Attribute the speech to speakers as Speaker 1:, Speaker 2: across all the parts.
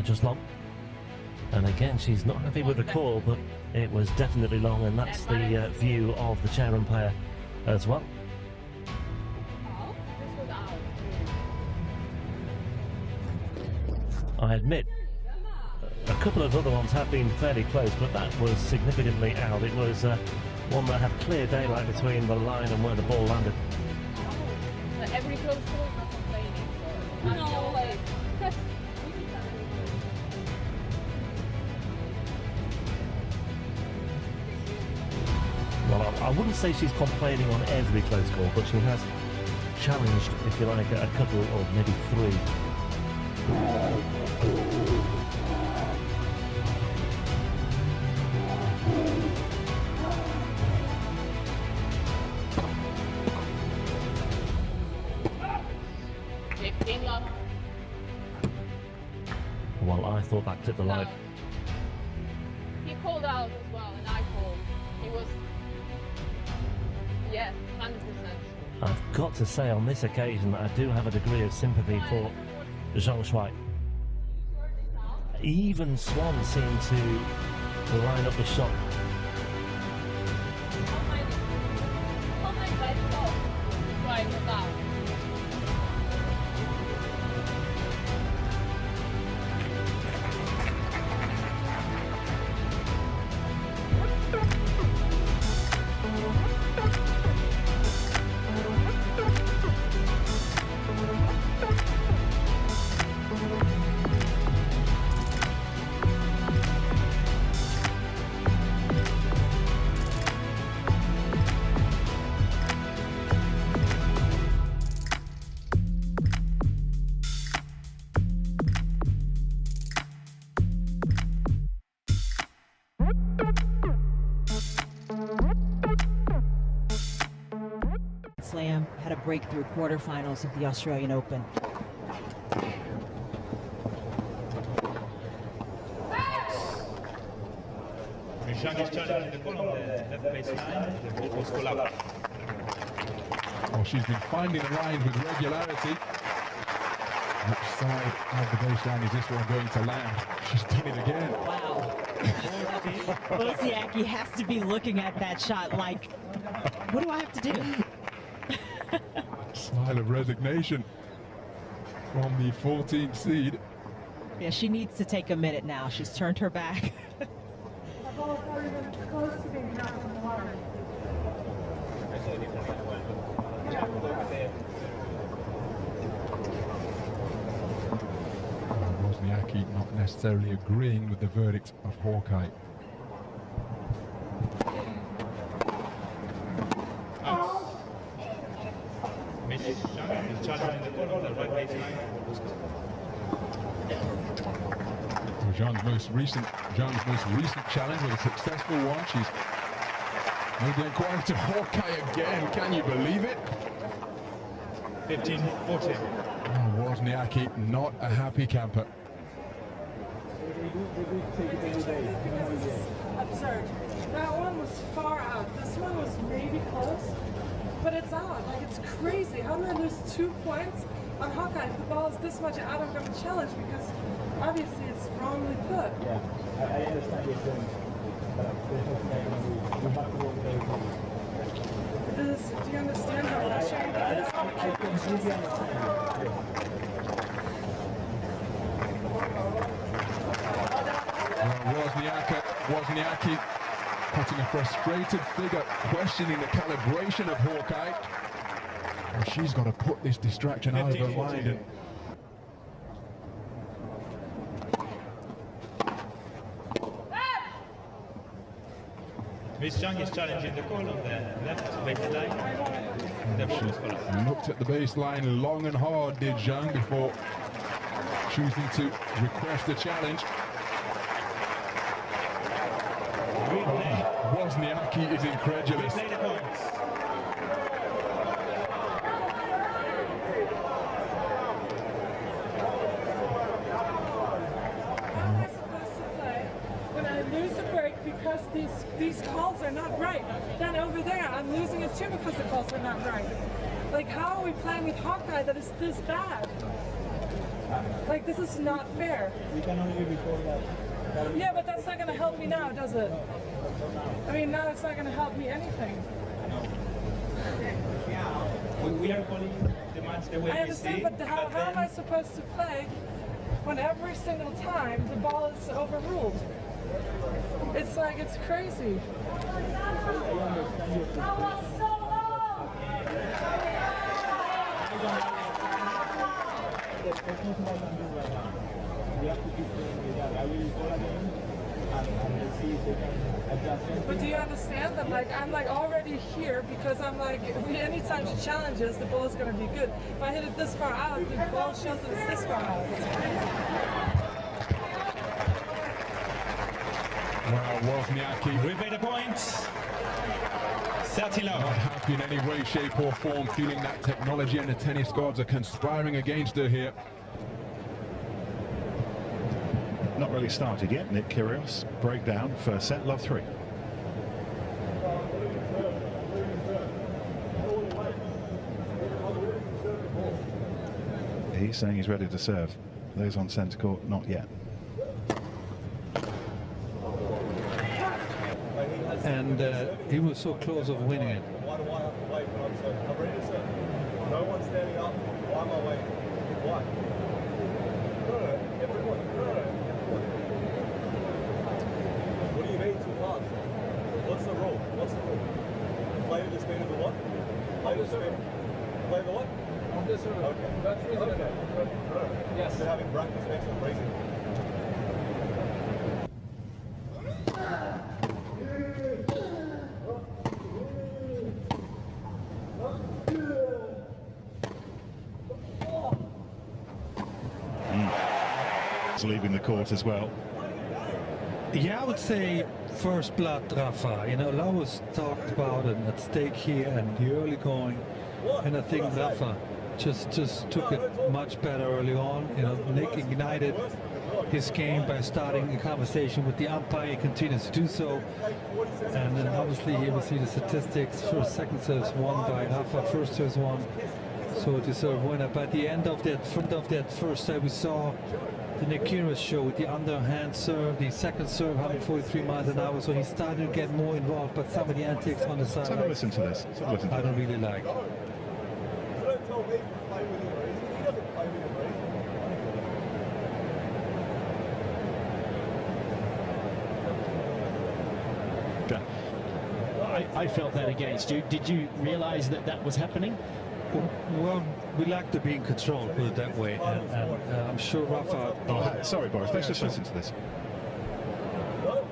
Speaker 1: just long. And again, she's not happy with the call, but it was definitely long, and that's the view of the chair umpire as well. I admit, a couple of other ones have been fairly close, but that was significantly out. It was one that had clear daylight between the line and where the ball landed.
Speaker 2: Every close call is not complaining. No, like, that's...
Speaker 1: Well, I wouldn't say she's complaining on every close call, but she has challenged, if you like, a couple or maybe three. Well, I thought that clipped the line.
Speaker 2: He called out as well, and I called. He was, yes, 100%.
Speaker 1: I've got to say, on this occasion, I do have a degree of sympathy for Zhang Shuai. Even Swan seemed to line up the shot.
Speaker 2: Right, was out.
Speaker 3: Slam had a breakthrough quarterfinals of the Australian Open.
Speaker 4: Oh, she's been finding the lines with regularity. Which side of the baseline is this one going to land? She's done it again.
Speaker 3: Wow. Wozniacki has to be looking at that shot like, what do I have to do?
Speaker 4: Smile of resignation from the 14th seed.
Speaker 3: Yeah, she needs to take a minute now. She's turned her back.
Speaker 5: The ball's not even close to being knocked in the water.
Speaker 4: Wozniacki not necessarily agreeing with the verdict of Hawkeye. Zhang's most recent challenge was a successful one. She's made the inquiry to Hawkeye again. Can you believe it?
Speaker 6: 15-14.
Speaker 4: Oh, Wozniacki, not a happy camper.
Speaker 5: Absurd. That one was far out. This one was maybe close, but it's out. Like, it's crazy. How did I lose 2 points on Hawkeye if the ball is this much out? I'm going to challenge because obviously it's wrongly put.
Speaker 6: Yeah, I understand your point.
Speaker 5: Do you understand how frustrating it is?
Speaker 6: I completely understand.
Speaker 4: Wozniacki putting a frustrated figure, questioning the calibration of Hawkeye. And she's got to put this distraction out of her mind. And
Speaker 6: Miss Zhang is challenging the call on the left baseline.
Speaker 4: she looked at the baseline long and hard, did Zhang, before choosing to request a challenge. Wozniacki is incredulous.
Speaker 5: Because these calls are not right. Then over there, I'm losing it too because the calls are not right. Like, how are we playing with Hawkeye that is this bad? Like, this is not fair.
Speaker 6: We can only record that.
Speaker 5: Yeah, but that's not going to help me now, does it? I mean, now it's not going to help me anything.
Speaker 6: We are calling the match the way
Speaker 5: I understand, but how am I supposed to play when every single time the ball is overruled? It's like, it's crazy. But do you understand that, like, I'm like already here because I'm like, anytime she challenges, the ball is going to be good. If I hit it this far out, the ball shows that it's this far out. It's crazy.
Speaker 4: Well, Wozniacki
Speaker 6: We made a point. 30 love.
Speaker 4: not happy in any way, shape or form, feeling that technology and the tennis gods are conspiring against her here.
Speaker 7: Not really started yet. Nick Kyrgios breakdown, first set, love 3. He's saying he's ready to serve. Those on centre court, not yet.
Speaker 8: And he was so close of winning it.
Speaker 9: Why do I have to wait when I'm serving? I'm ready to serve. No one's standing up. Why am I waiting? Why? No, everyone. What do you mean too fast? What's the rule? Play to the speed of the what? Play to the speed. Play the what? Okay. That's reasonable. Okay. Yes. So having practice makes it crazy.
Speaker 7: Leaving the court as well.
Speaker 8: Yeah, I would say first blood, Rafa. You know, a lot was talked about and at stake here and the early going. And I think Rafa just took it much better early on. You know, Nick ignited his game by starting a conversation with the umpire. He continues to do so. And then obviously here we see the statistics. First, second serves won by Rafa, first serves won. So deserved winner. By the end of that first set, we saw the Nick Kyrgios show with the underhand serve, the second serve 143 miles an hour, so he started to get more involved, but some of the antics on the side
Speaker 7: Let's have a listen to this.
Speaker 8: I don't really like.
Speaker 9: Don't tell me to play with him, Reese. He doesn't play with him, Reese.
Speaker 10: I felt that against you. Did you realise that that was happening?
Speaker 8: Well, we like to be in control, put it that way, and I'm sure Rafa...
Speaker 7: Oh, sorry, Boris, let's just listen to this.
Speaker 9: No?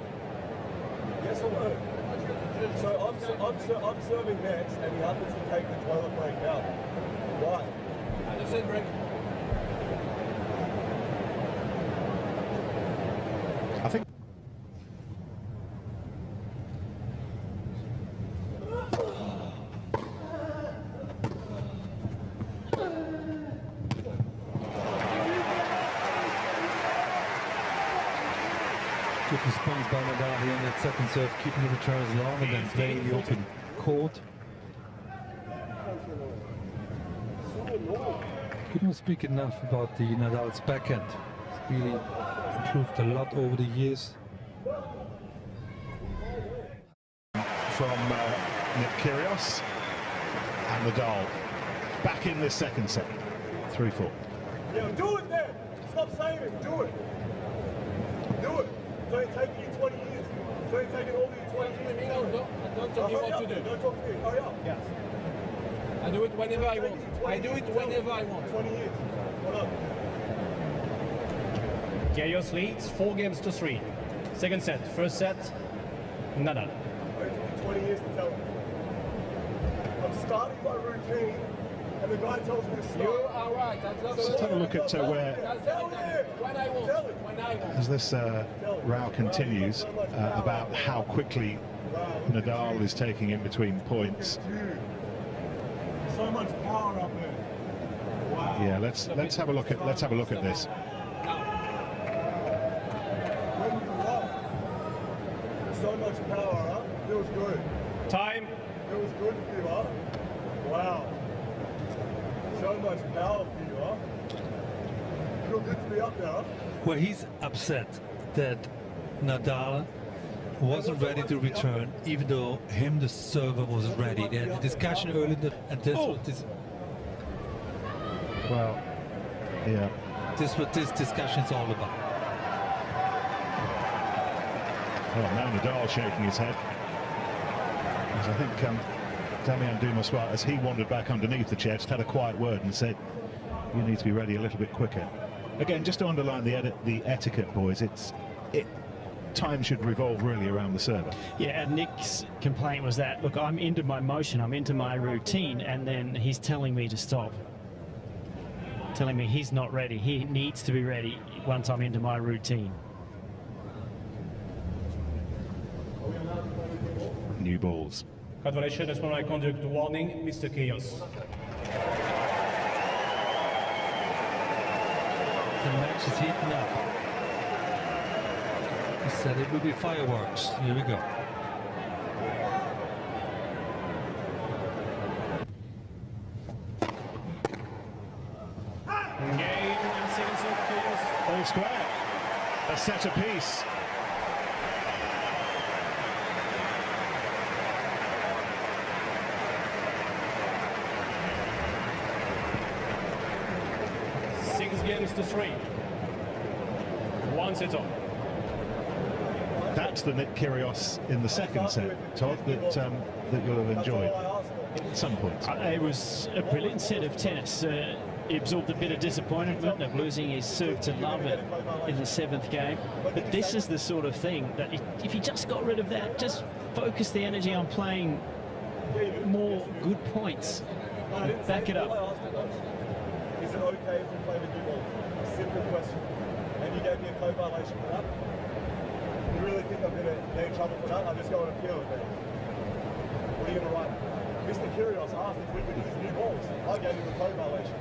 Speaker 9: Yes or no? So I'm serving next, and he happens to take the toilet break out. Why? I just said break.
Speaker 7: I think
Speaker 8: good response by Nadal here on that second serve, keeping the returns long and then playing the open court. We don't speak enough about the Nadal's backhand. It's really improved a lot over the years.
Speaker 7: from Nick Kyrgios and Nadal back in this second set. 3-4.
Speaker 9: Yeah, do it then. Stop saying it. Do it. Do it. It's only taking you 20 years. It's only taking all these 20 years.
Speaker 11: Don't tell me what to do.
Speaker 9: Don't talk to me. Hurry up.
Speaker 11: Yes. I do it whenever I want. I do it whenever I want.
Speaker 9: 20 years. What up?
Speaker 11: Kyrgios leads 4-3. Second set. First set, Nadal.
Speaker 9: It took me 20 years to tell him. I'm starting my routine, and the guy tells me to stop.
Speaker 11: You are right.
Speaker 7: Let's have a look at where,
Speaker 11: When I want. When I want.
Speaker 7: as this row continues, about how quickly Nadal is taking in between points.
Speaker 9: So much power up there. Wow.
Speaker 7: Yeah, let's have a look at this.
Speaker 9: So much power, huh? Feels good.
Speaker 11: Time.
Speaker 9: Feels good for you, huh? Wow. So much power for you, huh?
Speaker 8: Where he's upset that Nadal wasn't ready to return, even though the server was ready. They had a discussion earlier, and that's what this.
Speaker 7: Well, yeah.
Speaker 8: This is what this discussion is all about.
Speaker 7: Well, now Nadal shaking his head. As I think Damien Dumassois, as he wandered back underneath the chair, just had a quiet word and said, "You need to be ready a little bit quicker." Again, just to underline the etiquette, boys, time should revolve really around the server.
Speaker 10: Yeah, and Nick's complaint was that, look, I'm into my motion, I'm into my routine, and then he's telling me to stop. Telling me he's not ready. He needs to be ready once I'm into my routine.
Speaker 7: New balls.
Speaker 11: Card violation, disciplinary conduct warning, Mr. Kyrgios.
Speaker 8: The match is heating up. He said it will be fireworks. Here we go.
Speaker 11: Game and seconds of Kyrgios.
Speaker 7: All square. A set apiece.
Speaker 11: Games to 3. 1 set on.
Speaker 7: That's the Nick Kyrgios in the second set, Todd, that you'll have enjoyed at some point.
Speaker 10: It was a brilliant set of tennis. He absorbed a bit of disappointment of losing his serve to love it in the 7th game. But this is the sort of thing that if he just got rid of that, just focus the energy on playing more good points, back it up.
Speaker 9: Is it okay if we play with new balls? A simple question. And you gave me a code violation for that? You really think I'm going to get in trouble for that? I'll just go and appeal with it. What are you going to write? Mr. Kyrgios asked if we could use new balls. I gave him a code violation.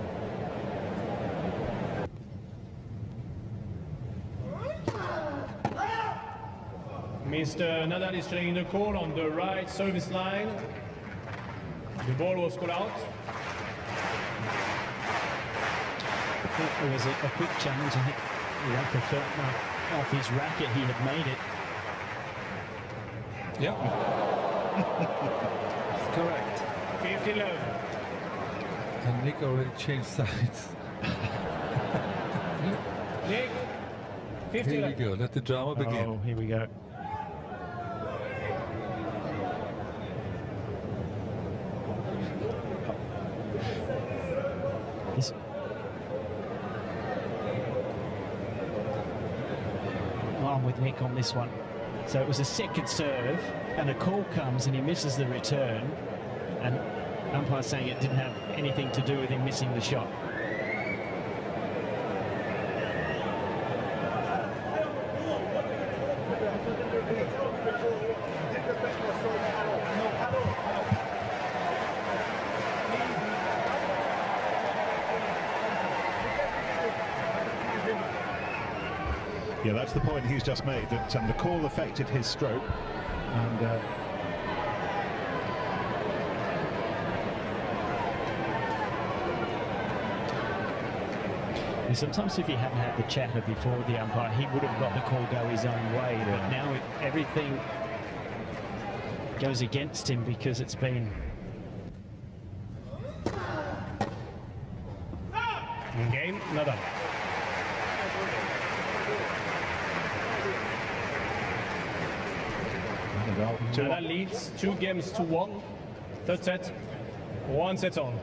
Speaker 11: Mr. Nadal is challenging the call on the right service line. The ball was called out.
Speaker 10: It was a quick challenge. I think Rafa felt like off his racket he had made it.
Speaker 8: Yeah. That's correct.
Speaker 11: 15 love.
Speaker 8: And Nick already changed sides.
Speaker 11: Nick, 15
Speaker 8: Here we go. Let the drama begin.
Speaker 10: Oh, here we go. I'm with Nick on this one. So it was a second serve, and a call comes and he misses the return, and umpire saying it didn't have anything to do with him missing the shot.
Speaker 7: Yeah, that's the point he's just made, that the call affected his stroke, and
Speaker 10: sometimes if he hadn't had the chatter before the umpire, he would have got the call go his own way, but now everything goes against him because it's been...
Speaker 11: Game, Nadal. Nadal leads 2 games to 1. Third set, 1 set on.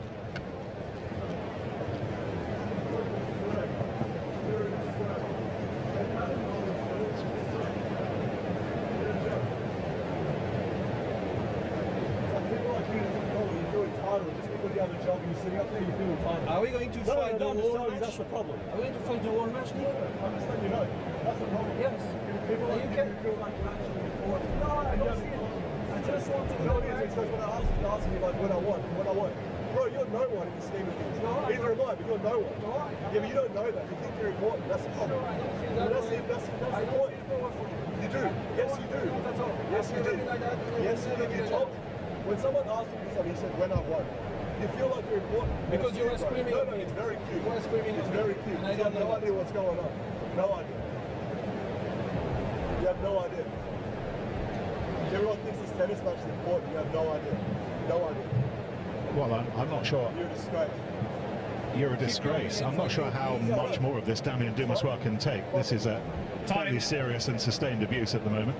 Speaker 9: Are we going to fight the war match? That's the problem. Are we going to fight the war match, Nick? I'm just letting you know. That's the problem. Yes. People you can feel like you're actually important. No, I don't see it. I just want to know because when I ask you like what I want. Bro, you're no one in the scheme of things. Either am I, but you're no one. Yeah, but you don't know that. You think you're important. That's the problem. That's the point. You do. Yes, you do. Yes, you did. Yes, you did. You told. When someone asked me this, he said when I won. You feel like you're important.
Speaker 11: Because you were screaming
Speaker 9: No,
Speaker 11: at me.
Speaker 9: it's very cute.
Speaker 11: You were screaming
Speaker 9: It's
Speaker 11: at me.
Speaker 9: very cute.
Speaker 11: And I
Speaker 9: You have
Speaker 11: don't
Speaker 9: no
Speaker 11: know.
Speaker 9: idea what's going on. No idea. You have no idea. Everyone thinks this tennis match is important. You have no idea. No idea.
Speaker 7: Well, I'm not sure.
Speaker 9: You're a disgrace.
Speaker 7: You're a disgrace. I'm not sure how much more of this Damien Dumassois can take. This is a fairly serious and sustained abuse at the moment.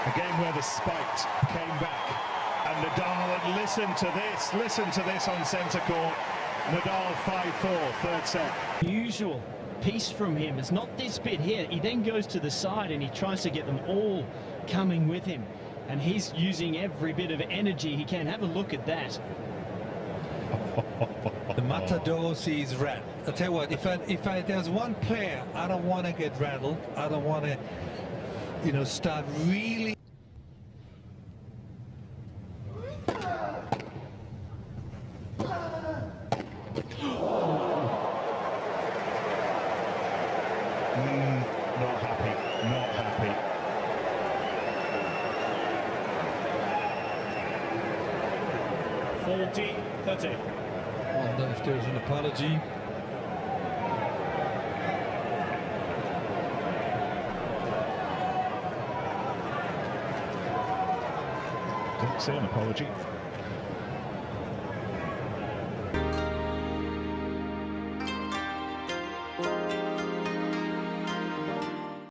Speaker 7: A game where the spite came back, and Nadal, and listen to this on centre court. Nadal 5-4, third set.
Speaker 10: Usual piece from him. It's not this bit here. He then goes to the side and he tries to get them all coming with him. And he's using every bit of energy he can. Have a look at that.
Speaker 8: The matador sees red. I tell you what, if there's one player I don't want to get rattled, I don't want to, you know, start really.
Speaker 7: Not happy, not happy.
Speaker 11: $40-30.
Speaker 8: Wonder if there's an apology.
Speaker 7: Didn't see an apology.